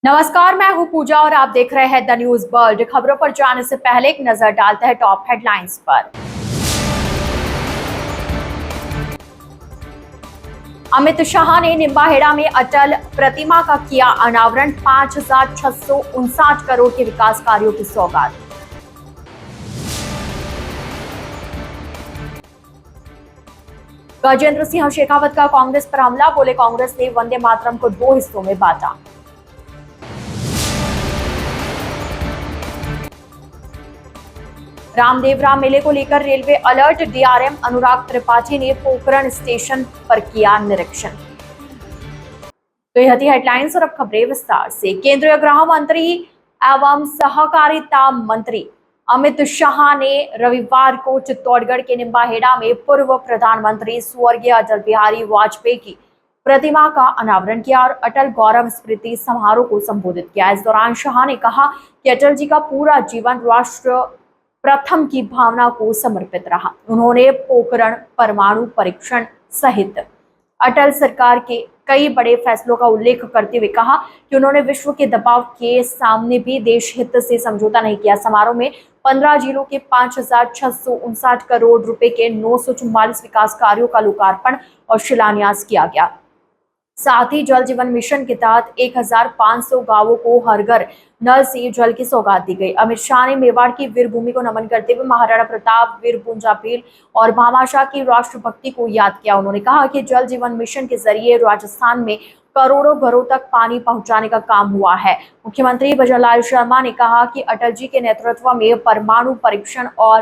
नमस्कार, मैं हूं पूजा और आप देख रहे हैं द न्यूज वर्ल्ड। खबरों पर जाने से पहले एक नजर डालते हैं टॉप हेडलाइंस पर। अमित शाह ने निम्बाहेड़ा में अटल प्रतिमा का किया अनावरण। 5,659 करोड़ के विकास कार्यों की सौगात। गजेंद्र सिंह शेखावत का कांग्रेस पर हमला, बोले कांग्रेस ने वंदे मातरम को 2 हिस्सों में बांटा। रामदेवरा मेले को लेकर railway alert, DRM Anurag Tripathi ने पोखरण स्टेशन पर किया निरीक्षण। तो यह थी हेडलाइंस और अब खबरें विस्तार से। केंद्रीय गृह मंत्री एवं सहकारिता मंत्री अमित शाह ने रविवार को चित्तौड़गढ़ के निम्बाहेड़ा में पूर्व प्रधानमंत्री स्वर्गीय अटल बिहारी वाजपेयी की प्रतिमा का अनावरण किया और अटल गौरव स्मृति समारोह को संबोधित किया। इस दौरान शाह ने कहा कि अटल जी का पूरा जीवन राष्ट्र प्रथम की भावना को समर्पित रहा। उन्होंने पोखरण परमाणु परीक्षण सहित अटल सरकार के कई बड़े फैसलों का उल्लेख करते हुए कहा कि उन्होंने विश्व के दबाव के सामने भी देश हित से समझौता नहीं किया। समारोह में 15 जिलों के 5,659 करोड़ रुपए के 944 विकास कार्यों का लोकार्पण और शिलान्यास किया गया। साथ ही जल जीवन मिशन के तहत 1,500 गांवों को हर घर नल से जल की सौगात दी गई। अमित शाह ने मेवाड़ की वीर भूमि को नमन करते हुए महाराणा प्रताप, वीर पूंजा भील और भामाशाह की राष्ट्रभक्ति को याद किया। उन्होंने कहा कि जल जीवन मिशन के जरिए राजस्थान में करोड़ों घरों तक पानी पहुंचाने का काम हुआ है। मुख्यमंत्री भजनलाल शर्मा ने कहा कि अटल जी के नेतृत्व में परमाणु परीक्षण और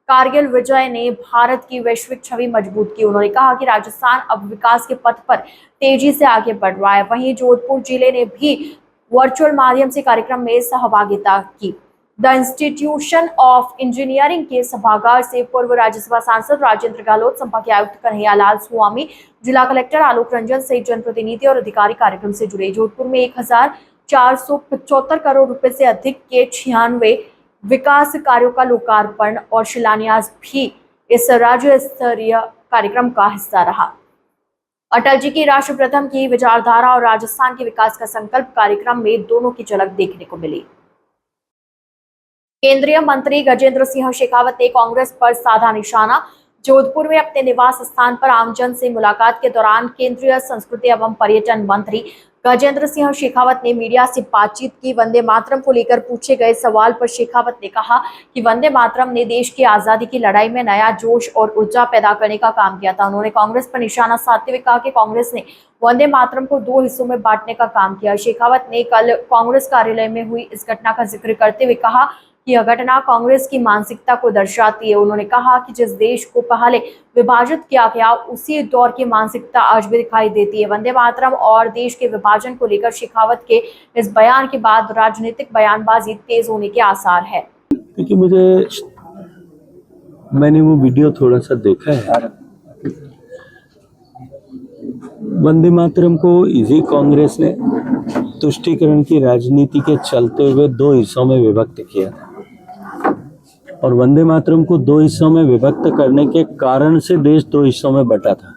कारगिल विजय ने भारत की वैश्विक छवि मजबूत की। उन्होंने कहा कि राजस्थान अब विकास के पथ पर तेजी से आगे बढ़ रहा है। वहीं जोधपुर जिले ने भी वर्चुअल माध्यम से कार्यक्रम में सहभागिता की। द इंस्टीट्यूशन ऑफ इंजीनियरिंग के सभागार से पूर्व राज्यसभा सांसद राजेंद्र गहलोत, संभागीय आयुक्त कन्हैयालाल स्वामी, जिला कलेक्टर आलोक रंजन सहित जनप्रतिनिधि और अधिकारी कार्यक्रम से जुड़े। जोधपुर में 1,475 करोड़ रुपए से अधिक के 96 विकास कार्यों का लोकार्पण और शिलान्यास भी इस राज्य स्तरीय कार्यक्रम का हिस्सा रहा। अटल जी की राष्ट्र प्रथम की विचारधारा और राजस्थान के विकास का संकल्प कार्यक्रम में दोनों की झलक देखने को मिली। केंद्रीय मंत्री गजेंद्र सिंह शेखावत ने कांग्रेस पर साधा निशाना। जोधपुर में अपने निवास स्थान पर आमजन से मुलाकात के दौरान केंद्रीय संस्कृति एवं पर्यटन मंत्री गजेंद्र सिंह शेखावत ने मीडिया से बातचीत की। वंदे मातरम को लेकर पूछे गए सवाल पर शेखावत ने कहा कि वंदे मातरम ने देश की आजादी की लड़ाई में नया जोश और ऊर्जा पैदा करने का काम किया था। उन्होंने कांग्रेस पर निशाना साधते हुए कहा कि कांग्रेस ने वंदे मातरम को 2 हिस्सों में बांटने का काम किया। शेखावत ने कल कांग्रेस कार्यालय में हुई इस घटना का जिक्र करते हुए कहा कि यह घटना कांग्रेस की मानसिकता को दर्शाती है। उन्होंने कहा कि जिस देश को पहले विभाजित किया गया उसी दौर की मानसिकता आज भी दिखाई देती है। वंदे मातरम और देश के विभाजन को लेकर शेखावत के इस बयान के बाद राजनीतिक बयानबाजी तेज होने के आसार है। क्योंकि मैंने वो वीडियो थोड़ा सा देखा है। वंदे मातरम को इसी कांग्रेस ने तुष्टीकरण की राजनीति के चलते हुए 2 हिस्सों में विभक्त किया था और वंदे मातरम को 2 हिस्सों में विभक्त करने के कारण से देश 2 हिस्सों में बटा था।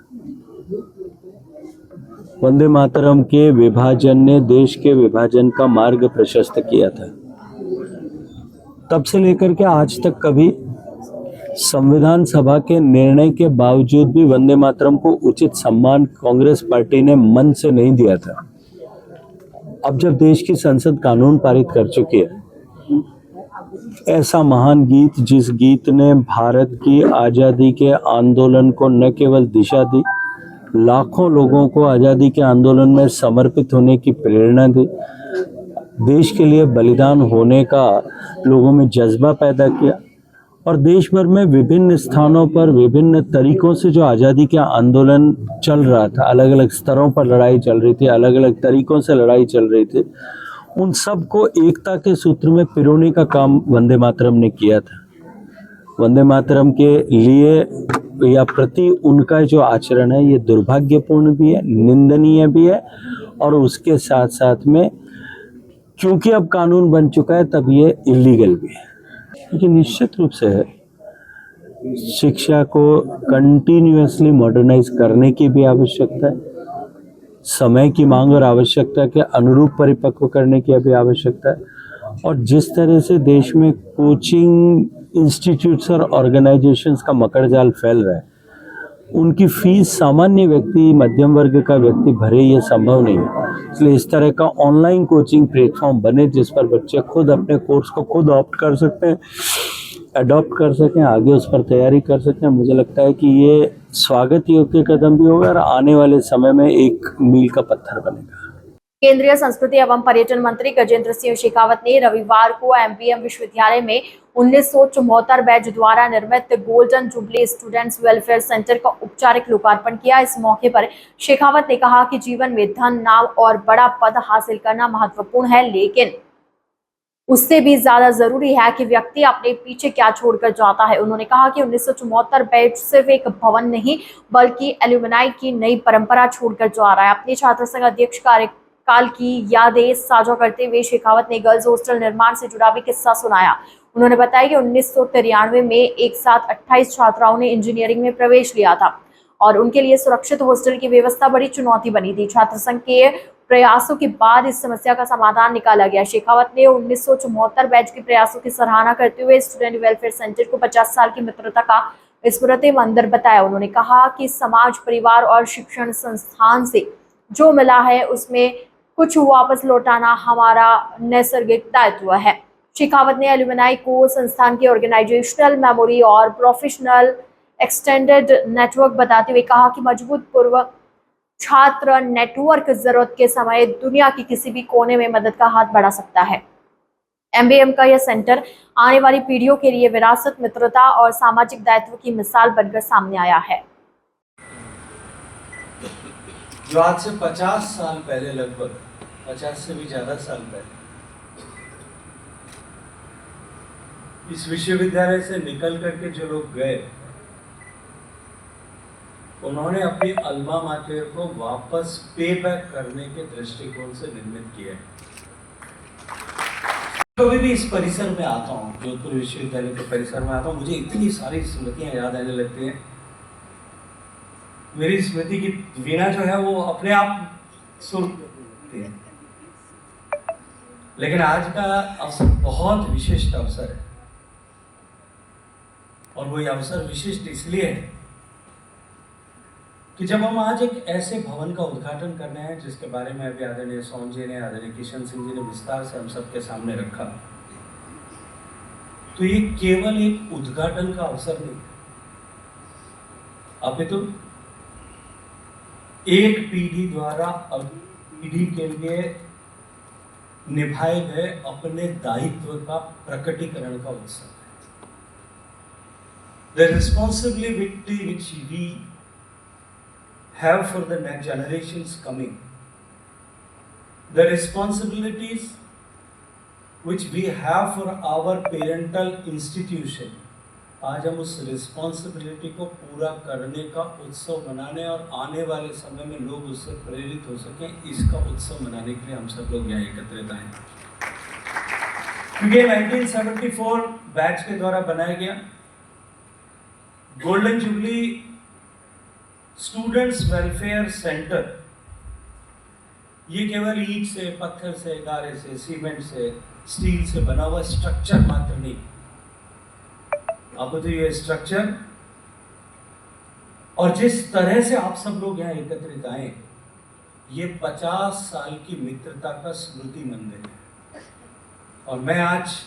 वंदे मातरम के विभाजन ने देश के विभाजन का मार्ग प्रशस्त किया था। तब से लेकर के आज तक कभी संविधान सभा के निर्णय के बावजूद भी वंदे मातरम को उचित सम्मान कांग्रेस पार्टी ने मन से नहीं दिया था। अब जब देश की संसद कानून पारित कर चुकी है, ऐसा महान गीत, जिस गीत ने भारत की आज़ादी के आंदोलन को न केवल दिशा दी, लाखों लोगों को आज़ादी के आंदोलन में समर्पित होने की प्रेरणा दी, देश के लिए बलिदान होने का लोगों में जज्बा पैदा किया और देश भर में विभिन्न स्थानों पर विभिन्न तरीकों से जो आज़ादी के आंदोलन चल रहा था, अलग अलग स्तरों पर लड़ाई चल रही थी, अलग अलग तरीकों से लड़ाई चल रही थी, उन सब को एकता के सूत्र में पिरोने का काम वंदे मातरम ने किया था। वंदे मातरम के लिए या प्रति उनका जो आचरण है ये दुर्भाग्यपूर्ण भी है, निंदनीय भी है और उसके साथ साथ में क्योंकि अब कानून बन चुका है तब ये इलीगल भी है। क्योंकि निश्चित रूप से शिक्षा को कंटिन्यूअसली मॉडर्नाइज करने की भी आवश्यकता है। समय की मांग और आवश्यकता के अनुरूप परिपक्व करने की अभी आवश्यकता है। और जिस तरह से देश में कोचिंग इंस्टीट्यूट्स और ऑर्गेनाइजेशंस का मकड़जाल फैल रहा है, उनकी फीस सामान्य व्यक्ति, मध्यम वर्ग का व्यक्ति भरे, ये संभव नहीं है। इसलिए इस तरह का ऑनलाइन कोचिंग प्लेटफॉर्म बने जिस पर बच्चे खुद अपने कोर्स को खुद ऑप्ट कर सकते हैं, अडॉप्ट कर सकें, आगे उस पर तैयारी कर सकें। मुझे लगता है कि ये स्वागत योग्य कदम भी होगा और आने वाले समय में एक मील का पत्थर बनेगा। केंद्रीय संस्कृति एवं पर्यटन मंत्री गजेंद्र सिंह शेखावत ने रविवार को एमबीएम विश्वविद्यालय में 1974 बैच द्वारा निर्मित golden jubilee students welfare centre का औपचारिक लोकार्पण किया। इस मौके पर शेखावत ने कहा कि जीवन में धन, नाम और बड़ा पद हासिल करना महत्वपूर्ण है, लेकिन उससे भी ज्यादा जरूरी है कि व्यक्ति अपने पीछे क्या छोड़कर जाता है। उन्होंने कहा कि 1974 बैच सिर्फ एक भवन नहीं बल्कि एल्यूमिनाई की नई परंपरा छोड़कर जा रहा है। अपने छात्र संघ अध्यक्ष कार्यकाल की यादें साझा करते हुए शेखावत ने गर्ल्स हॉस्टल निर्माण से जुड़ा भी किस्सा सुनाया। उन्होंने बताया कि 1993 में एक साथ 28 छात्राओं ने इंजीनियरिंग में प्रवेश लिया था और उनके लिए सुरक्षित हॉस्टल की व्यवस्था बड़ी चुनौती बनी थी। छात्र संघ के प्रयासों के बाद इस समस्या का समाधान निकाला गया। शेखावत ने 1974 बैच के प्रयासों की सराहना करते हुए स्टूडेंट वेलफेयर सेंटर को 50 साल की मित्रता का स्मृति मंदिर बताया। उन्होंने कहा कि समाज, परिवार और शिक्षण संस्थान से जो मिला है उसमें कुछ वापस लौटाना हमारा नैसर्गिक दायित्व है। शेखावत ने एल्यूमिनाई को संस्थान की ऑर्गेनाइजेशनल मेमोरी और प्रोफेशनल एक्सटेंडेड नेटवर्क बताते हुए कहा कि मजबूत पूर्व छात्र नेटवर्क जरूरत के समय दुनिया की किसी भी कोने में मदद का हाथ बढ़ा सकता है। एमबीएम का यह सेंटर आने वाली पीढ़ियों के लिए विरासत, मित्रता और सामाजिक दायित्व की मिसाल बनकर सामने आया है। जो आज से 50 साल पहले, लगभग 50 से भी ज्यादा साल पहले, इस विश्वविद्यालय से निकल करके जो लोग गए, उन्होंने अपनी अल्मा माटर को वापस पे बैक करने के दृष्टिकोण से निर्मित किया है। कभी भी इस परिसर में आता हूँ, जोधपुर विश्वविद्यालय के परिसर में आता हूँ, मुझे इतनी सारी स्मृतियां याद आने लगती हैं। मेरी स्मृति की वीणा जो है वो अपने आप सुर होती है। लेकिन आज का अवसर बहुत विशिष्ट अवसर है, और वो अवसर विशिष्ट इसलिए है कि जब हम आज एक ऐसे भवन का उद्घाटन करने हैं जिसके बारे में अभी आदरणीय सोम जी ने, आदरणीय किशन सिंह जी ने विस्तार से हम सबके सामने रखा, तो ये केवल एक उद्घाटन का अवसर नहीं, अपितु एक पीढ़ी द्वारा पीढ़ी के लिए निभाए गए अपने दायित्व का प्रकटीकरण का उत्सव है। The responsibility which we have for the next generations coming, the responsibilities which we have for our parental institution, आज हम उस रिस्पॉन्सिबिलिटी को पूरा करने का उत्सव मनाने और आने वाले समय में लोग उससे प्रेरित हो सकें, इसका उत्सव मनाने के लिए हम सब लोग यहाँ एकत्रित आए। क्योंकि 1974 बैच के द्वारा बनाया गया golden jubilee students welfare centre, ये केवल ईंट से, पत्थर से, गारे से, सीमेंट से, स्टील से बना हुआ स्ट्रक्चर मात्र नहीं, अब तो ये स्ट्रक्चर और जिस तरह से आप सब लोग यहाँ एकत्रित आए, ये 50 साल की मित्रता का स्मृति मंदिर है। और मैं आज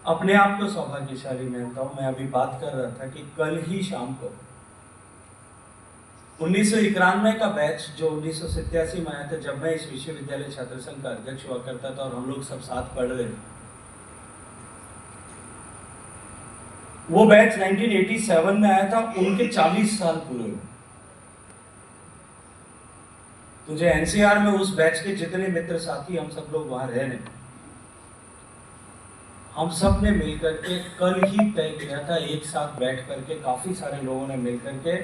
अपने आप को सौभाग्यशाली मानता हूँ। मैं अभी बात कर रहा था कि कल ही शाम को 1991 का बैच जो 1987 में आया था, जब मैं इस विश्वविद्यालय छात्र संघ का अध्यक्ष हुआ करता था और हम लोग सब साथ पढ़ रहे थे, वो बैच 1987 में आया था, उनके 40 साल पूरे हुए। तुझे एनसीआर में उस बैच के जितने मित्र साथी हम सब लोग वहां रह रहे, हम सब ने मिलकर के कल ही तय किया था, एक साथ बैठ करके काफी सारे लोगों ने मिलकर के,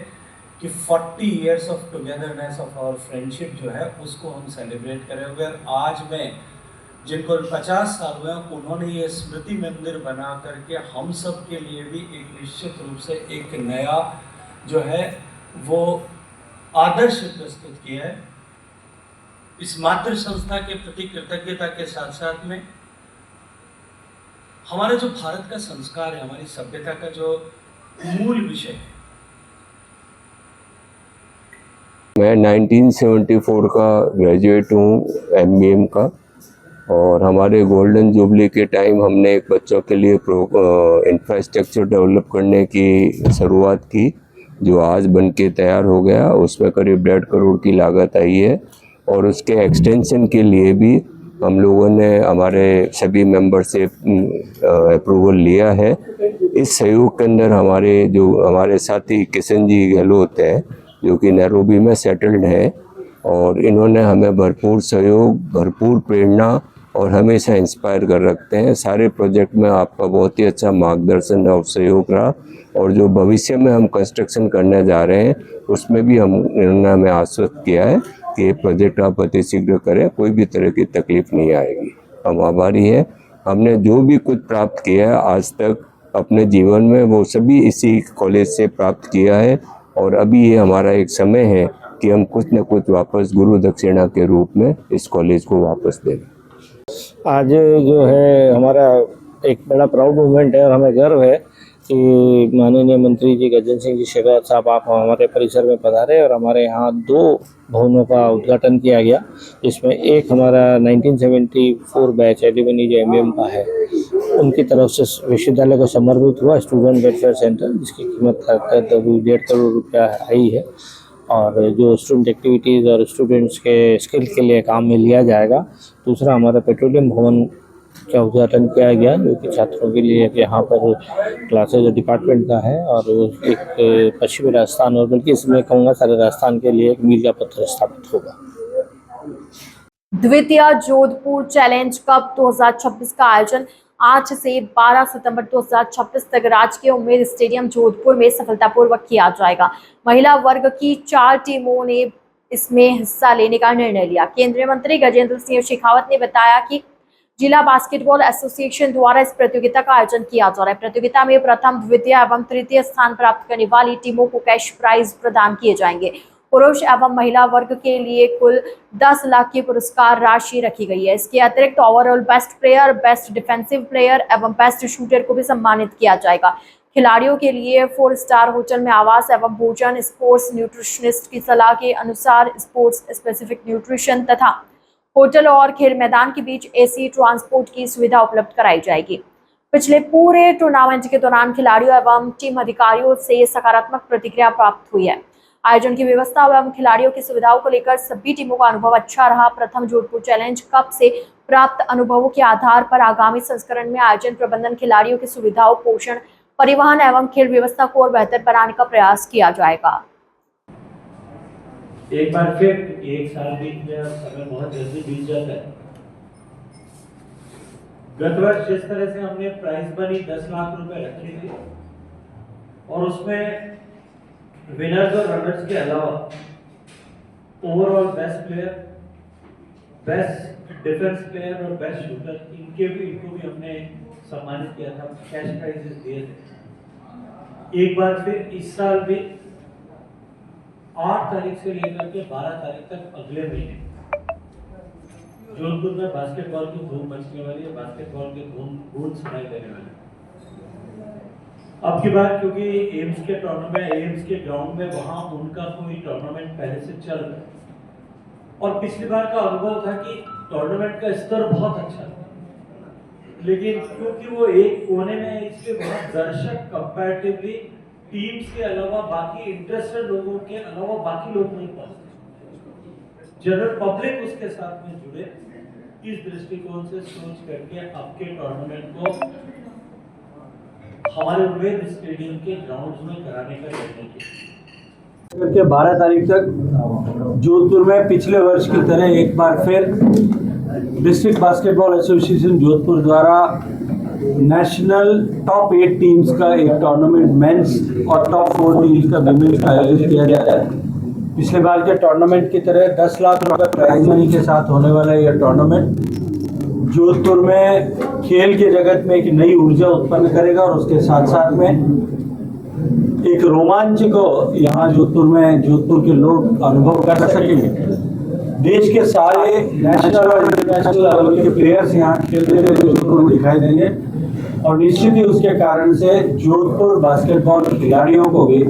कि 40 years of togetherness of our friendship जो है उसको हम सेलिब्रेट करेंगे। आज में जिनको 50 साल हुए, उन्होंने ये स्मृति मंदिर बना करके हम सब के लिए भी एक निश्चित रूप से एक नया जो है वो आदर्श प्रस्तुत किया है। इस मातृ संस्था के प्रति कृतज्ञता के साथ साथ में हमारा जो भारत का संस्कार है, हमारी सभ्यता का जो मूल विषय है। मैं 1974 का ग्रेजुएट हूँ MBM का, और हमारे गोल्डन जुबली के टाइम हमने एक बच्चों के लिए इंफ्रास्ट्रक्चर डेवलप करने की शुरुआत की, जो आज बन के तैयार हो गया। उसमें करीब 1.5 करोड़ की लागत आई है, और उसके एक्सटेंशन के लिए भी हम लोगों ने हमारे सभी मेंबर से अप्रूवल लिया है। इस सहयोग के अंदर हमारे साथी किशन जी गहलोत है, जो कि नैरोबी में सेटल्ड है, और इन्होंने हमें भरपूर सहयोग, भरपूर प्रेरणा और हमेशा इंस्पायर कर रखते हैं। सारे प्रोजेक्ट में आपका बहुत ही अच्छा मार्गदर्शन और सहयोग रहा, और जो भविष्य में हम कंस्ट्रक्शन करने जा रहे हैं उसमें भी इन्होंने हमें आश्वस्त किया है कि ये प्रोजेक्ट आप अति शीघ्र करें, कोई भी तरह की तकलीफ नहीं आएगी। हम आभारी हैं। हमने जो भी कुछ प्राप्त किया है आज तक अपने जीवन में, वो सभी इसी कॉलेज से प्राप्त किया है, और अभी ये हमारा एक समय है कि हम कुछ न कुछ वापस गुरु दक्षिणा के रूप में इस कॉलेज को वापस दें। आज जो है हमारा एक बड़ा प्राउड मोमेंट है, और हमें गर्व है कि माननीय मंत्री जी गजेंद्र सिंह जी शेखावत साहब आप हमारे परिसर में पधारे, और हमारे यहाँ 2 भवनों का उद्घाटन किया गया, जिसमें एक हमारा 1974 बैच एलिमनी जो MBM का है उनकी तरफ से विश्वविद्यालय को समर्पित हुआ स्टूडेंट वेलफेयर सेंटर, जिसकी कीमत अभी 1.5 करोड़ रुपया आई है, और जो स्टूडेंट एक्टिविटीज़ और स्टूडेंट्स के स्किल के लिए काम में लिया जाएगा। दूसरा हमारा पेट्रोलियम भवन का उद्घाटन किया गया, जो कि छात्रों के लिए यहाँ पर क्लासेज डिपार्टमेंट का है, और एक पश्चिमी राजस्थान और बल्कि इसमें कहूँगा सारे राजस्थान के लिए एक मील का पत्थर स्थापित होगा। द्वितीय जोधपुर चैलेंज कप 2026 का आयोजन 8 से 12 सितंबर 2026 तक राजकीय उम्मेद स्टेडियम जोधपुर में सफलतापूर्वक किया जाएगा। महिला वर्ग की 4 टीमों ने इसमें हिस्सा लेने का निर्णय लिया। केंद्रीय मंत्री गजेंद्र सिंह शेखावत ने बताया कि जिला बास्केटबॉल एसोसिएशन द्वारा इस प्रतियोगिता का आयोजन किया जा रहा है। प्रतियोगिता में प्रथम, द्वितीय एवं तृतीय स्थान प्राप्त करने वाली टीमों को कैश प्राइज प्रदान किए जाएंगे। पुरुष एवं महिला वर्ग के लिए कुल 10 लाख की पुरस्कार राशि रखी गई है। इसके अतिरिक्त overall best player, best defensive player एवं बेस्ट शूटर को भी सम्मानित किया जाएगा। खिलाड़ियों के लिए 4 स्टार होटल में आवास एवं भोजन, स्पोर्ट्स न्यूट्रिशनिस्ट की सलाह के अनुसार स्पोर्ट्स स्पेसिफिक न्यूट्रिशन तथा होटल और खेल मैदान के बीच AC ट्रांसपोर्ट की सुविधा उपलब्ध कराई जाएगी। पिछले पूरे टूर्नामेंट के दौरान खिलाड़ियों एवं टीम अधिकारियों से सकारात्मक प्रतिक्रिया प्राप्त हुई है। आयोजन की व्यवस्था एवं खिलाड़ियों की सुविधाओं को लेकर सभी टीमों का अनुभव अच्छा रहा। प्रथम जोधपुर चैलेंज कप से प्राप्त अनुभवों के आधार पर आगामी संस्करण में आयोजन प्रबंधन, खिलाड़ियों की सुविधाओं, पोषण, परिवहन एवं खेल व्यवस्था को और बेहतर बनाने का प्रयास किया जाएगा। एक बार फिर एक साल बीत गया, समय बहुत जल्दी बीत जाता है। गत वर्ष जिस तरह से हमने प्राइज मनी 10 लाख रुपए रखी थी, और उसमें विनर्स और रनर्स के अलावा overall best player, best defence player और बेस्ट शूटर, इनको भी हमने सम्मानित किया था, कैश प्राइजेस दिए थे। एक बार फिर इस साल भी 8 तारीख से लेकर के 12 तारीख तक अगले महीने जोधपुर में बास्केटबॉल की धूम मचने वाली है, बास्केटबॉल के धूम सुनाई देने वाले। अब की बार क्योंकि एम्स के टूर्नामेंट, एम्स के ग्राउंड में वहां उनका कोई टूर्नामेंट पहले से चल रहा है, और पिछली बार का अनुभव था कि टूर्नामेंट का स्तर बहुत अच्छा था, लेकिन क्योंकि वो एक कोने में, इसलिए वहां दर्शक कंपैरेटिवली टीम्स के अलावा बाकी इंटरेस्टेड लोगों के अलावा बाकी लोग नहीं पहुंचते, जनरल पब्लिक उसके साथ में जुड़े। इस दृष्टिकोण से सोच करके आपके टूर्नामेंट को हमारे उम्मेद स्टेडियम के ग्राउंड्स में कराने का निर्णय किया। 12 तारीख तक जोधपुर में पिछले वर्ष की तरह एक बार फिर डिस्ट्रिक्ट बास्केटबॉल एसोसिएशन जोधपुर द्वारा नेशनल टॉप 8 टीम्स का एक टूर्नामेंट मेंस और टॉप 4 टीम्स का विमेंस का आयोजन किया जा रहा है। पिछले बार के टूर्नामेंट की तरह 10 लाख रुपए प्राइज मनी के साथ होने वाला यह टूर्नामेंट जोधपुर में खेल के जगत में एक नई ऊर्जा उत्पन्न करेगा, और उसके साथ साथ में एक रोमांच को यहाँ जोधपुर के लोग अनुभव कर सकेंगे। देश के सारे नेशनल और इंटरनेशनल लेवल के प्लेयर्स यहाँ खेलते हुए जोधपुर में दिखाई देंगे और निश्चित ही उसके कारण से जोधपुर बास्केटबॉल खिलाड़ियों को भी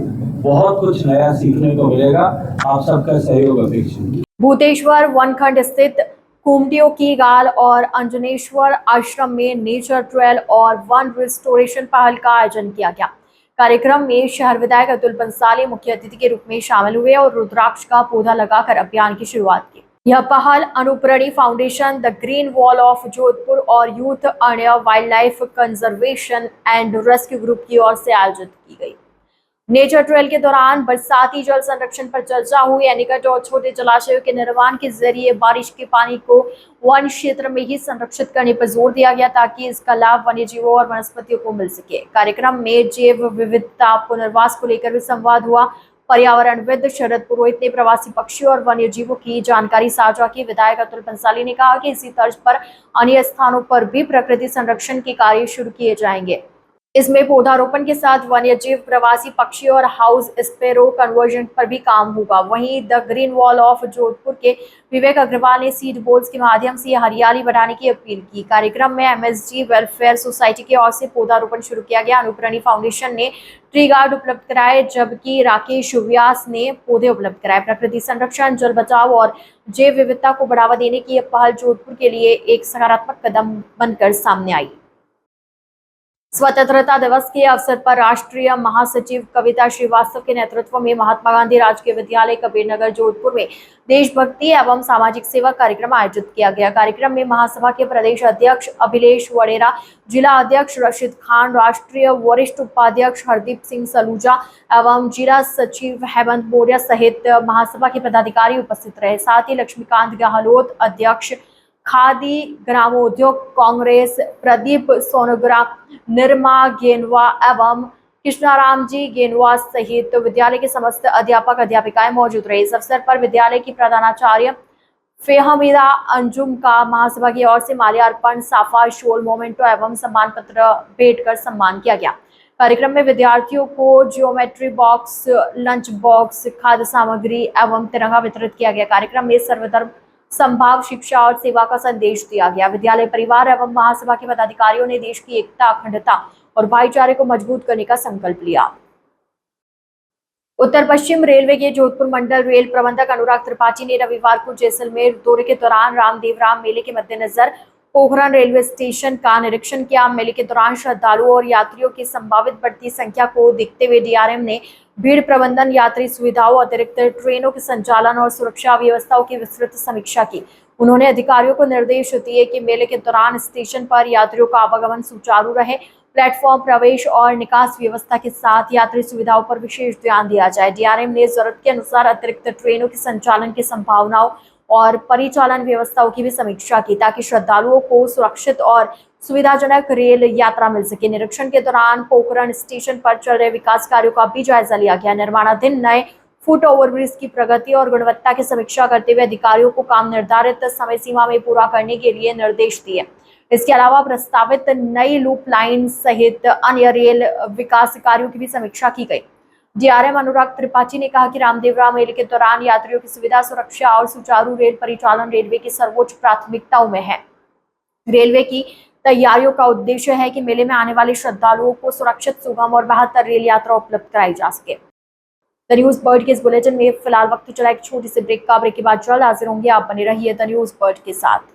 बहुत कुछ नया सीखने को मिलेगा। आप सबका सहयोग अपेक्षित। भूतेश्वर वनखंड स्थित कुमटियों की गाल और अंजनेश्वर आश्रम में नेचर ट्रेल और वन रिस्टोरेशन पहल का आयोजन किया गया। कार्यक्रम में शहर विधायक अतुल बंसाली मुख्य अतिथि के रूप में शामिल हुए और रुद्राक्ष का पौधा लगाकर अभियान की शुरुआत की। यह पहल Anuprani foundation, the green wall of Jodhpur और youth Arniya wildlife conservation and rescue group की ओर से आयोजित की गई। नेचर ट्रेल के दौरान बरसाती जल संरक्षण पर चर्चा हुई। निकट और छोटे जलाशयों के निर्माण के जरिए बारिश के पानी को वन क्षेत्र में ही संरक्षित करने पर जोर दिया गया ताकि इसका लाभ वन्य जीवों और वनस्पतियों को मिल सके। कार्यक्रम में जैव विविधता पुनर्वास को लेकर भी संवाद हुआ। पर्यावरणविद शरद पुरोहित ने प्रवासी पक्षियों और वन्य जीवों की जानकारी साझा की। विधायक अतुल बंसाली ने कहा कि इसी तर्ज पर अन्य स्थानों पर भी प्रकृति संरक्षण के कार्य शुरू किए जाएंगे। इसमें पौधारोपण के साथ वन्यजीव, प्रवासी पक्षी और हाउस स्पैरो कन्वर्जन पर भी काम होगा। वहीं the green wall of Jodhpur के विवेक अग्रवाल ने सीड बॉल्स के माध्यम से हरियाली बढ़ाने की अपील की। कार्यक्रम में एमएसजी वेलफेयर सोसाइटी की ओर से पौधारोपण शुरू किया गया। अनुप्राणी फाउंडेशन ने ट्री गार्ड उपलब्ध कराए, जबकि राकेश व्यास ने पौधे उपलब्ध कराए। प्रकृति संरक्षण, जल बचाव और जैव विविधता को बढ़ावा देने की यह पहल जोधपुर के लिए एक सकारात्मक कदम बनकर सामने आई। स्वतंत्रता दिवस के अवसर पर राष्ट्रीय महासचिव कविता श्रीवास्तव के नेतृत्व में महात्मा गांधी राजकीय विद्यालय कबीरनगर जोधपुर में देशभक्ति एवं सामाजिक सेवा कार्यक्रम आयोजित किया गया। कार्यक्रम में महासभा के प्रदेश अध्यक्ष अभिलेश वडेरा, जिला अध्यक्ष रशीद खान, राष्ट्रीय वरिष्ठ उपाध्यक्ष हरदीप सिंह सलूजा एवं जिला सचिव हेमंत मौर्य सहित महासभा के पदाधिकारी उपस्थित रहे। साथ ही लक्ष्मीकांत गहलोत, अध्यक्ष खादी ग्रामोद्योग कांग्रेस, प्रदीप सोनग्रा, निर्मा गेनवा एवं कृष्णाराम जी गेनवा सहित विद्यालय के समस्त अध्यापक अध्यापिकाएं मौजूद रहे। इस अवसर पर विद्यालय की प्रधानाचार्य फेहमीदा अंजुम का महासभा की ओर से माल्यार्पण, साफा, शोल, मोमेंटो एवं सम्मान पत्र भेंट कर सम्मान किया गया। कार्यक्रम में विद्यार्थियों को ज्योमेट्री बॉक्स, लंच बॉक्स, खाद्य सामग्री एवं तिरंगा वितरित किया गया। कार्यक्रम में सर्वधर्म संभाव, शिक्षा और सेवा का संदेश दिया गया। विद्यालय परिवार एवं महासभा के पदाधिकारियों ने देश की एकता, अखंडता और भाईचारे को मजबूत करने का संकल्प लिया। उत्तर पश्चिम रेलवे के जोधपुर मंडल रेल प्रबंधक अनुराग त्रिपाठी ने रविवार को जैसलमेर दौरे के दौरान रामदेवराम मेले के मद्देनजर पोखरण रेलवे स्टेशन का निरीक्षण किया। मेले के दौरान श्रद्धालुओं और यात्रियों की संभावित बढ़ती संख्या को देखते हुए डीआरएम ने भीड़ प्रबंधन, यात्री सुविधाओं, अतिरिक्त ट्रेनों के संचालन और सुरक्षा व्यवस्थाओं की विस्तृत समीक्षा की। उन्होंने अधिकारियों को निर्देश दिए कि मेले के दौरान स्टेशन पर यात्रियों का आवागमन सुचारू रहे। प्लेटफॉर्म, प्रवेश और निकास व्यवस्था के साथ यात्री सुविधाओं पर विशेष ध्यान दिया जाए। डीआरएम ने जरूरत के अनुसार अतिरिक्त ट्रेनों के संचालन की संभावनाओं और परिचालन व्यवस्थाओं की भी समीक्षा की ताकि श्रद्धालुओं को सुरक्षित और सुविधाजनक रेल यात्रा मिल सके। निरीक्षण के दौरान पोखरण स्टेशन पर चल रहे विकास कार्यों का भी जायजा लिया गया। निर्माणाधीन नए फुट ओवरब्रिज की प्रगति और गुणवत्ता की समीक्षा करते हुए अधिकारियों को काम निर्धारित समय सीमा में पूरा करने के लिए निर्देश दिए। इसके अलावा प्रस्तावित नई लूप लाइन सहित अन्य रेल विकास कार्यों की भी समीक्षा की गई। डीआरएम अनुराग त्रिपाठी ने कहा कि रामदेवराम मेले के दौरान यात्रियों की सुविधा, सुरक्षा और सुचारू रेल परिचालन रेलवे की सर्वोच्च प्राथमिकताओं में है। रेलवे की तैयारियों का उद्देश्य है कि मेले में आने वाले श्रद्धालुओं को सुरक्षित, सुगम और बेहतर रेल यात्रा उपलब्ध कराई जा सके। द न्यूज बर्ड के इस बुलेटिन में फिलहाल वक्त चला एक छोटी सी ब्रेक का। ब्रेक के बाद जल्द हाजिर होंगे। आप बने रहिए द न्यूज बर्ड के साथ।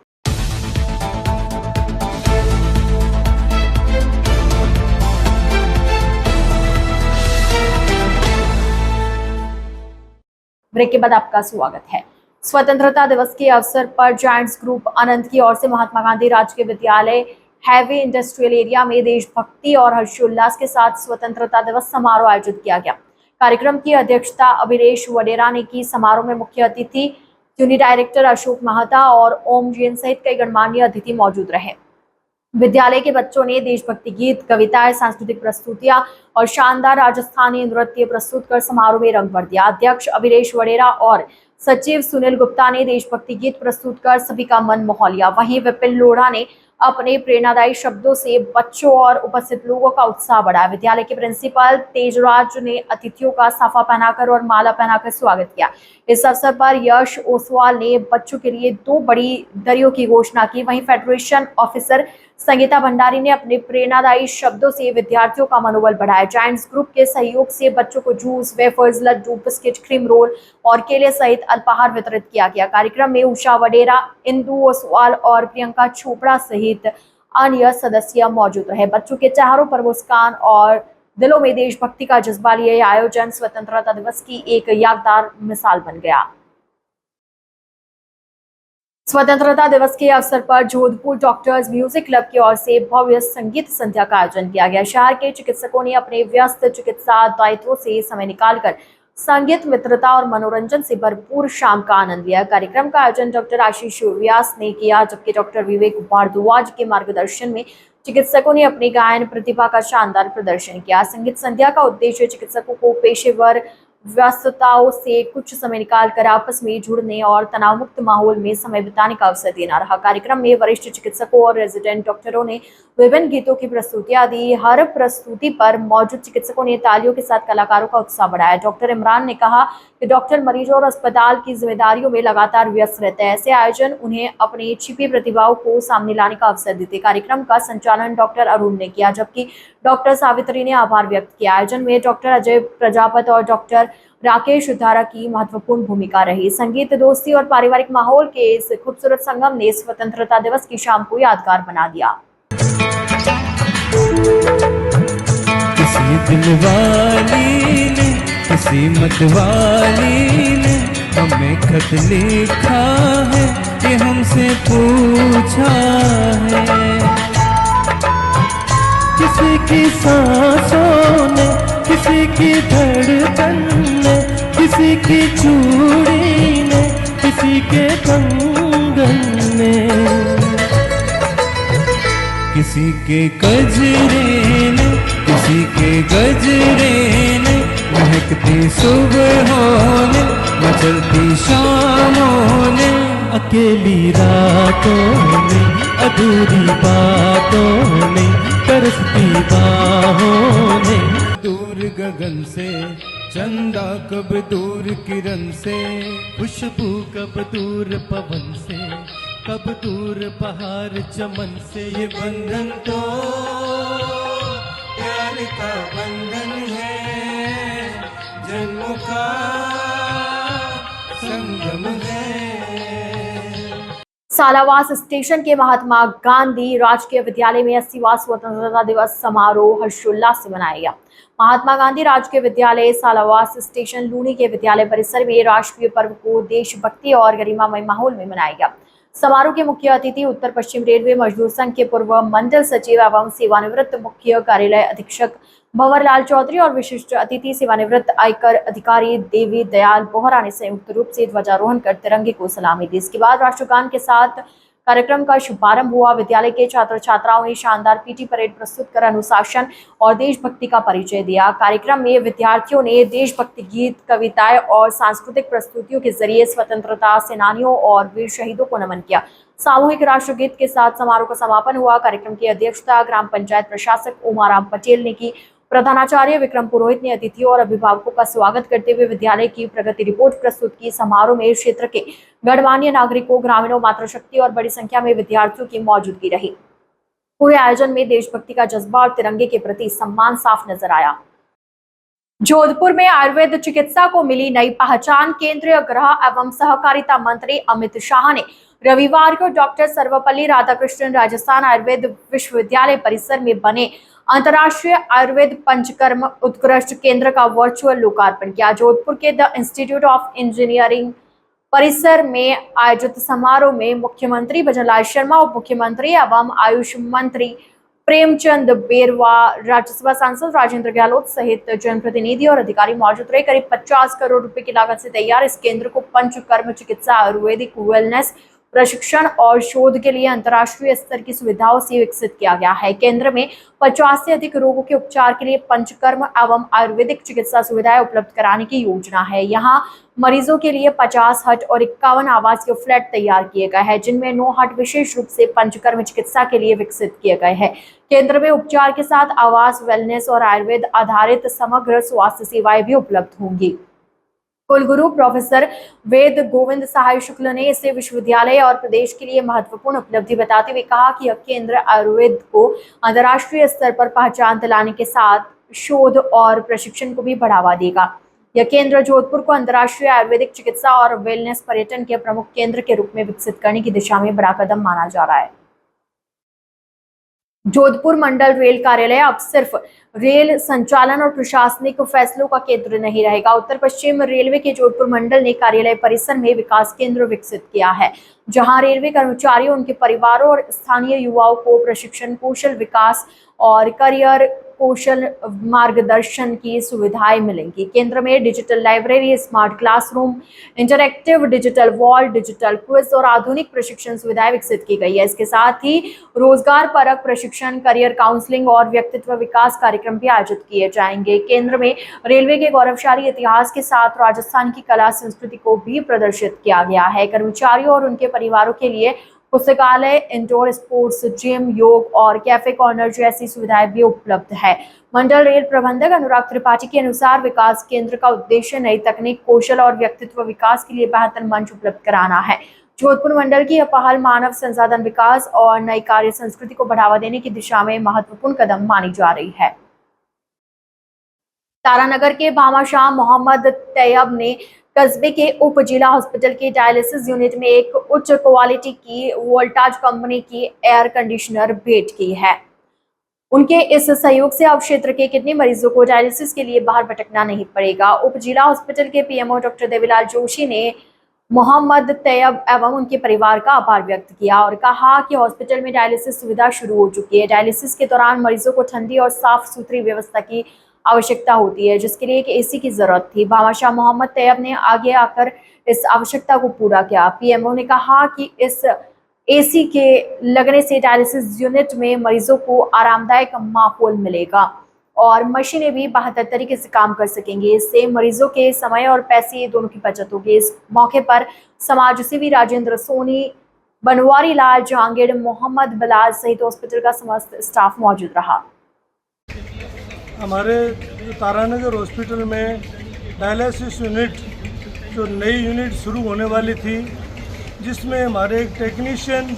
ब्रेक के बाद आपका स्वागत है। स्वतंत्रता दिवस के अवसर पर जायंट्स ग्रुप अनंत की ओर से महात्मा गांधी राजकीय विद्यालय हैवी इंडस्ट्रियल एरिया में देशभक्ति और हर्षोल्लास के साथ स्वतंत्रता दिवस समारोह आयोजित किया गया। कार्यक्रम की अध्यक्षता अभिलेश वडेरा ने की। समारोह में मुख्य अतिथि यूनिट डायरेक्टर अशोक महता और ओम जैन सहित कई गणमान्य अतिथि मौजूद रहे। विद्यालय के बच्चों ने देशभक्ति गीत, कविताएं, सांस्कृतिक प्रस्तुतियां और शानदार राजस्थानी नृत्य प्रस्तुत कर समारोह में रंग भर दिया। अध्यक्ष अभिलेश वडेरा और सचिव सुनील गुप्ता ने देशभक्ति गीत प्रस्तुत कर सभी का मन मोह लिया। वहीं विपिन लोढ़ा ने अपने प्रेरणादायी शब्दों से बच्चों और उपस्थित लोगों का उत्साह बढ़ाया। विद्यालय के प्रिंसिपल तेजराज ने अतिथियों का साफा पहनाकर और माला पहनाकर स्वागत किया। इस अवसर पर यश ओसवाल ने बच्चों के लिए 2 बड़ी दरियों की घोषणा की। वहीं फेडरेशन ऑफिसर संगीता भंडारी ने अपने प्रेरणादायी शब्दों से विद्यार्थियों का मनोबल बढ़ाया। जायंट्स ग्रुप के सहयोग से बच्चों को juice, wafers, laddoo, biscuit, cream roll और केले सहित अल्पाहार वितरित किया गया। कार्यक्रम में उषा वडेरा, इंदु ओसवाल और प्रियंका चोपड़ा सहित अन्य सदस्य मौजूद रहे। बच्चों के चेहरों पर मुस्कान और दिलों में देशभक्ति का जज्बा लिए यह आयोजन स्वतंत्रता दिवस की एक यादगार मिसाल बन गया। स्वतंत्रता दिवस के अवसर पर जोधपुर डॉक्टर्स म्यूजिक क्लब की ओर से भव्य संगीत संध्या का आयोजन किया गया। शहर के चिकित्सकों ने अपने व्यस्त चिकित्सा दायित्वों से समय निकालकर संगीत, मित्रता और मनोरंजन से भरपूर शाम का आनंद लिया। कार्यक्रम का आयोजन डॉक्टर आशीष व्यास ने किया, जबकि डॉक्टर विवेक भारद्वाज के मार्गदर्शन में चिकित्सकों ने अपनी गायन प्रतिभा का शानदार प्रदर्शन किया। संगीत संध्या का उद्देश्य चिकित्सकों को पेशेवर व्यस्तताओं से कुछ समय निकालकर आपस में जुड़ने और तनाव मुक्त माहौल में समय बिताने का अवसर देना रहा। कार्यक्रम में वरिष्ठ चिकित्सकों और रेजिडेंट डॉक्टरों ने विभिन्न गीतों की प्रस्तुतियां दी। हर प्रस्तुति पर मौजूद चिकित्सकों ने तालियों के साथ कलाकारों का उत्साह बढ़ाया। डॉक्टर इमरान ने कहा कि डॉक्टर मरीजों और अस्पताल की जिम्मेदारियों में लगातार व्यस्त रहते हैं। ऐसे आयोजन उन्हें अपनी छिपी प्रतिभाओं को सामने लाने का अवसर देते। कार्यक्रम का संचालन डॉक्टर अरुण ने किया, जबकि डॉक्टर सावित्री ने आभार व्यक्त किया। आयोजन में डॉक्टर अजय प्रजापत और डॉक्टर राकेश धारा की महत्वपूर्ण भूमिका रही। संगीत, दोस्ती और पारिवारिक माहौल के इस खूबसूरत संगम ने स्वतंत्रता दिवस की शाम को यादगार बना दिया। किसी दिलवाली ने, किसी मतवाली ने हमें खत लिखा है कि हमसे पूछा है। किसी की सांसों ने, किसी की धड़कन ने, किसी की चूड़ी ने, किसी के कंगन ने, किसी के गजरे ने, किसी के गजरे ने, महकती सुबहों ने, मचलती शामों ने, अकेली रातों में, अधूरी बातों में, तरसती बाहों ने। दूर गगन से चंदा कब दूर किरण से, खुशबू कब दूर पवन से, कब दूर पहाड़ चमन से। ये बंधन तो प्यार का बंधन है, जन्मों का संगम है। सालावास स्टेशन के महात्मा गांधी राजकीय विद्यालय में 80वां स्वतंत्रता दिवस समारोह हर्षोल्लास से मनाया गया। महात्मा गांधी राजकीय विद्यालय सालावास स्टेशन लूनी के विद्यालय परिसर में राष्ट्रीय पर्व को देशभक्ति और गरिमामय माहौल में मनाया गया। समारोह के मुख्य अतिथि उत्तर पश्चिम रेलवे मजदूर संघ के पूर्व मंडल सचिव एवं सेवानिवृत्त मुख्य कार्यालय अधीक्षक भंवरलाल चौधरी और विशिष्ट अतिथि सेवानिवृत्त आयकर अधिकारी देवी दयाल बोहरा ने संयुक्त रूप से ध्वजारोहण कर तिरंगे को सलामी दी। इसके बाद राष्ट्रगान के साथ कार्यक्रम का शुभारंभ हुआ। विद्यालय के छात्र छात्राओं ने शानदार पीटी परेड प्रस्तुत कर अनुशासन और देशभक्ति का परिचय दिया। कार्यक्रम में विद्यार्थियों ने देशभक्ति गीत, कविताएं और सांस्कृतिक प्रस्तुतियों के जरिए स्वतंत्रता सेनानियों और वीर शहीदों को नमन किया। सामूहिक राष्ट्रगीत के साथ समारोह का समापन हुआ। कार्यक्रम की अध्यक्षता ग्राम पंचायत प्रशासक उमाराम पटेल ने की। प्रधानाचार्य विक्रम पुरोहित ने अतिथियों और अभिभावकों का स्वागत करते हुए विद्यालय की प्रगति रिपोर्ट प्रस्तुत की। समारोह में क्षेत्र के गणमान्य नागरिकों, ग्रामीणों, मातृशक्ति और बड़ी संख्या में विद्यार्थियों की मौजूदगी रही। पूरे आयोजन में देशभक्ति का जज्बा और तिरंगे के प्रति सम्मान साफ नजर आया। जोधपुर में आयुर्वेद चिकित्सा को मिली नई पहचान। केंद्रीय गृह एवं सहकारिता मंत्री अमित शाह ने रविवार को डॉक्टर सर्वपल्ली राधाकृष्णन राजस्थान आयुर्वेद विश्वविद्यालय परिसर में बने अंतर्राष्ट्रीय आयुर्वेद पंचकर्म उत्कृष्ट केंद्र का वर्चुअल लोकार्पण किया। जोधपुर के द इंस्टीट्यूट ऑफ इंजीनियरिंग परिसर में आयोजित समारोह में मुख्यमंत्री भजनलाल शर्मा, उप मुख्यमंत्री एवं आयुष मंत्री प्रेमचंद बेरवा, राज्यसभा सांसद राजेंद्र गहलोत सहित जनप्रतिनिधि और अधिकारी मौजूद रहे। करीब 50 करोड़ रुपए की लागत से तैयार इस केंद्र को पंचकर्म चिकित्सा, आयुर्वेदिक वेलनेस, प्रशिक्षण और शोध के लिए अंतर्राष्ट्रीय स्तर की सुविधाओं से विकसित किया गया है। केंद्र में 50 से अधिक रोगों के उपचार के लिए पंचकर्म एवं आयुर्वेदिक चिकित्सा सुविधाएं उपलब्ध कराने की योजना है। यहाँ मरीजों के लिए 50 हट और 51 आवासीय फ्लैट तैयार किए गए हैं, जिनमें 9 हट विशेष रूप से पंचकर्म चिकित्सा के लिए विकसित किए गए हैं। केंद्र में उपचार के साथ आवास, वेलनेस और आयुर्वेद आधारित समग्र स्वास्थ्य सेवाएं भी उपलब्ध होंगी। कुलगुरु प्रोफेसर वेद गोविंद सहाय शुक्ल ने इसे विश्वविद्यालय और प्रदेश के लिए महत्वपूर्ण उपलब्धि बताते हुए कहा कि यह केंद्र आयुर्वेद को अंतर्राष्ट्रीय स्तर पर पहचान दिलाने के साथ शोध और प्रशिक्षण को भी बढ़ावा देगा। यह केंद्र जोधपुर को अंतर्राष्ट्रीय आयुर्वेदिक चिकित्सा और वेलनेस पर्यटन के प्रमुख केंद्र के रूप में विकसित करने की दिशा में बड़ा कदम माना जा रहा है। जोधपुर मंडल रेल कार्यालय अब सिर्फ रेल संचालन और प्रशासनिक फैसलों का केंद्र नहीं रहेगा। उत्तर पश्चिम रेलवे के जोधपुर मंडल ने कार्यालय परिसर में विकास केंद्र विकसित किया है, जहां रेलवे कर्मचारियों, उनके परिवारों और स्थानीय युवाओं को प्रशिक्षण, कौशल विकास और करियर कौशल मार्गदर्शन की सुविधाएं मिलेंगी। केंद्र में digital library, smart classroom, interactive digital wall, digital quiz और आधुनिक प्रशिक्षण सुविधाएं विकसित की गई है। इसके साथ ही रोजगार परक प्रशिक्षण, करियर काउंसलिंग और व्यक्तित्व विकास कार्यक्रम भी आयोजित किए जाएंगे। केंद्र में रेलवे के गौरवशाली इतिहास के साथ राजस्थान की कला संस्कृति को भी प्रदर्शित किया गया है। कर्मचारियों और उनके परिवारों के लिए पुस्तकालय, इंडोर स्पोर्ट्स जिम, योग और कैफे कॉर्नर जैसी सुविधाएं भी उपलब्ध है। मंडल रेल प्रबंधक अनुराग त्रिपाठी के अनुसार विकास केंद्र का उद्देश्य नई तकनीक, कौशल और व्यक्तित्व विकास के लिए बेहतर मंच उपलब्ध कराना है। जोधपुर मंडल की यह पहल मानव संसाधन विकास और नई कार्य संस्कृति को बढ़ावा देने की दिशा में महत्वपूर्ण कदम मानी जा रही है। तारानगर के भामाशाह मोहम्मद तैयब ने कस्बे के उप जिला हॉस्पिटल के डायलिसिस यूनिट में एक उच्च क्वालिटी की वोल्टाज कंपनी की एयर कंडीशनर भेंट की है। उनके इस सहयोग से अब क्षेत्र के किडनी मरीजों को डायलिसिस के लिए बाहर भटकना नहीं पड़ेगा। उप जिला हॉस्पिटल के पीएमओ डॉक्टर देवीलाल जोशी ने मोहम्मद तैयब एवं उनके परिवार का आभार व्यक्त किया और कहा कि हॉस्पिटल में डायलिसिस सुविधा शुरू हो चुकी है। डायलिसिस के दौरान मरीजों को ठंडी और साफ सुथरी व्यवस्था की आवश्यकता होती है, जिसके लिए एक एसी की जरूरत थी। भामाशाह मोहम्मद तैयब ने आगे आकर इस आवश्यकता को पूरा किया। पीएमओ ने कहा कि इस एसी के लगने से डायलिसिस यूनिट में मरीजों को आरामदायक माहौल मिलेगा और मशीनें भी बेहतर तरीके से काम कर सकेंगी। इससे मरीजों के समय और पैसे दोनों की बचत होगी। इस मौके पर समाज सेवी राजेंद्र सोनी, बनवारी लाल जहांगीर, मोहम्मद बिलाल सहित हॉस्पिटल का समस्त स्टाफ मौजूद रहा। हमारे जो तारानगर हॉस्पिटल में डायलिसिस यूनिट जो नई यूनिट शुरू होने वाली थी, जिसमें हमारे एक टेक्नीशियन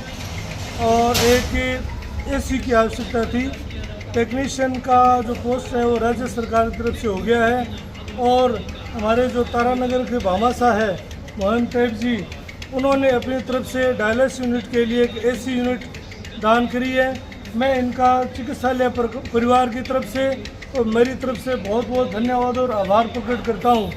और एक एसी की आवश्यकता थी। टेक्नीशियन का जो पोस्ट है वो राज्य सरकार की तरफ से हो गया है और हमारे जो तारानगर के भामाशाह है मोहन तैयब जी, उन्होंने अपनी तरफ से डायलिसिस यूनिट के लिए एक एसी यूनिट दान करी है। मैं इनका चिकित्सालय परिवार की तरफ से और मेरी तरफ से बहुत बहुत धन्यवाद और आभार प्रकट करता हूं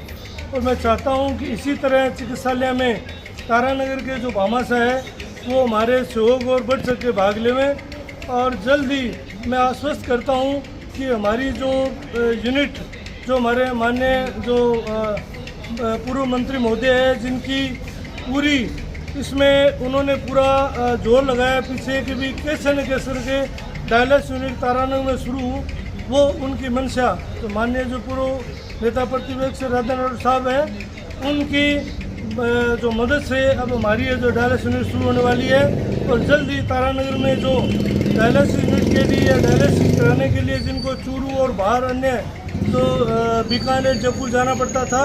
और मैं चाहता हूं कि इसी तरह चिकित्सालय में तारानगर के जो भामाशाह है वो हमारे सहयोग और बढ़ चढ़ के भाग लेवें और जल्द ही मैं आश्वस्त करता हूं कि हमारी जो यूनिट जो हमारे माननीय जो पूर्व मंत्री महोदय है, जिनकी पूरी इसमें उन्होंने पूरा जोर लगाया पीछे कि भी कैसे न कैसे के डायलिसिस यूनिट तारानगर में शुरू हो, वो उनकी मंशा तो माननीय जो पूर्व नेता प्रतिपक्ष राधानाथ साहब हैं, उनकी जो मदद से अब हमारी ये जो डायलिसिस यूनिट शुरू होने वाली है और जल्द ही तारानगर में जो डायलिसिस यूनिट के लिए डायलिसिस कराने के लिए जिनको चूरू और बाहर अन्य जो बीकानेर, जयपुर जाना पड़ता था,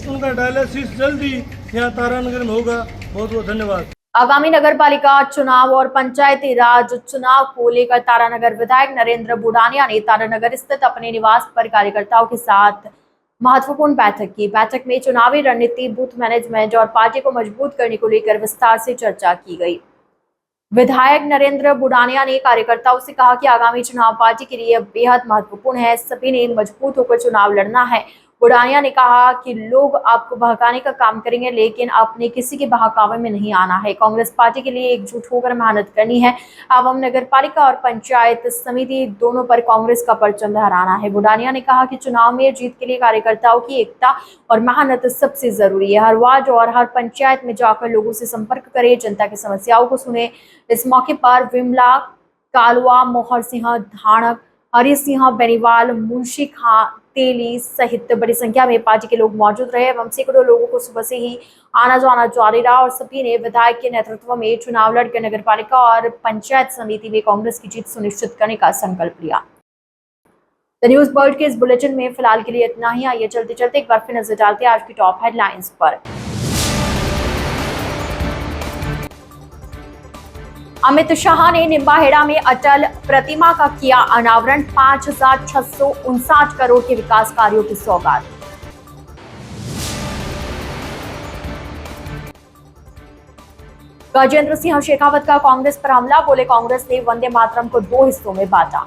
उनका डायलिसिस जल्द ही यहाँ तारानगर में होगा। बहुत बहुत धन्यवाद। आगामी नगर पालिका चुनाव और पंचायती राज चुनाव को लेकर तारानगर विधायक नरेंद्र बुडानिया ने तारानगर स्थित अपने निवास पर कार्यकर्ताओं के साथ महत्वपूर्ण बैठक की। बैठक में चुनावी रणनीति, बूथ मैनेजमेंट और पार्टी को मजबूत करने को लेकर विस्तार से चर्चा की गई। विधायक नरेंद्र बुडानिया ने कार्यकर्ताओं से कहा कि आगामी चुनाव पार्टी के लिए बेहद महत्वपूर्ण है। सभी ने मजबूत होकर चुनाव लड़ना है। बुढ़ानिया ने कहा कि लोग आपको बहकाने का काम करेंगे, लेकिन आपने किसी के बहकावे में नहीं आना है। कांग्रेस पार्टी के लिए एकजुट होकर मेहनत करनी है। अब हम नगर पालिका और पंचायत समिति दोनों पर कांग्रेस का परचम लहराना है। बुढ़ानिया ने कहा कि चुनाव में जीत के लिए कार्यकर्ताओं की एकता और मेहनत सबसे जरूरी है। हर वार्ड और हर पंचायत में जाकर लोगों से संपर्क करें, जनता की समस्याओं को सुने। इस मौके पर विमला, कालवा, मोहर सिंह, धाणक, हरि सिंह बेनीवाल, मुंशी खां तेली सहित बड़ी संख्या में पार्टी के लोग मौजूद रहे एवं सैकड़ों लोगों को सुबह से ही आना जाना जारी रहा और सभी ने विधायक के नेतृत्व में चुनाव लड़कर नगर पालिका और पंचायत समिति में कांग्रेस की जीत सुनिश्चित करने का संकल्प लिया। द न्यूज वर्ल्ड के इस बुलेटिन में फिलहाल के लिए इतना ही। आइए चलते चलते एक बार फिर नजर डालते हैं आज की टॉप हेडलाइंस पर। अमित शाह ने निम्बाहेड़ा में अटल प्रतिमा का किया अनावरण। 5,659 करोड़ के विकास कार्यों की सौगात। गजेंद्र सिंह शेखावत का कांग्रेस पर हमला, बोले कांग्रेस ने वंदे मातरम को 2 हिस्सों में बांटा।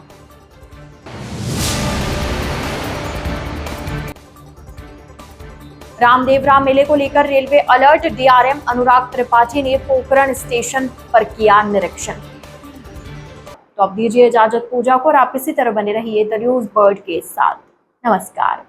रामदेवरा मेले को लेकर railway alert, DRM Anurag Tripathi ने पोखरण स्टेशन पर किया निरीक्षण। तो अब दीजिए इजाजत पूजा को और आप इसी तरह बने रहिए द न्यूज वर्ल्ड के साथ। नमस्कार।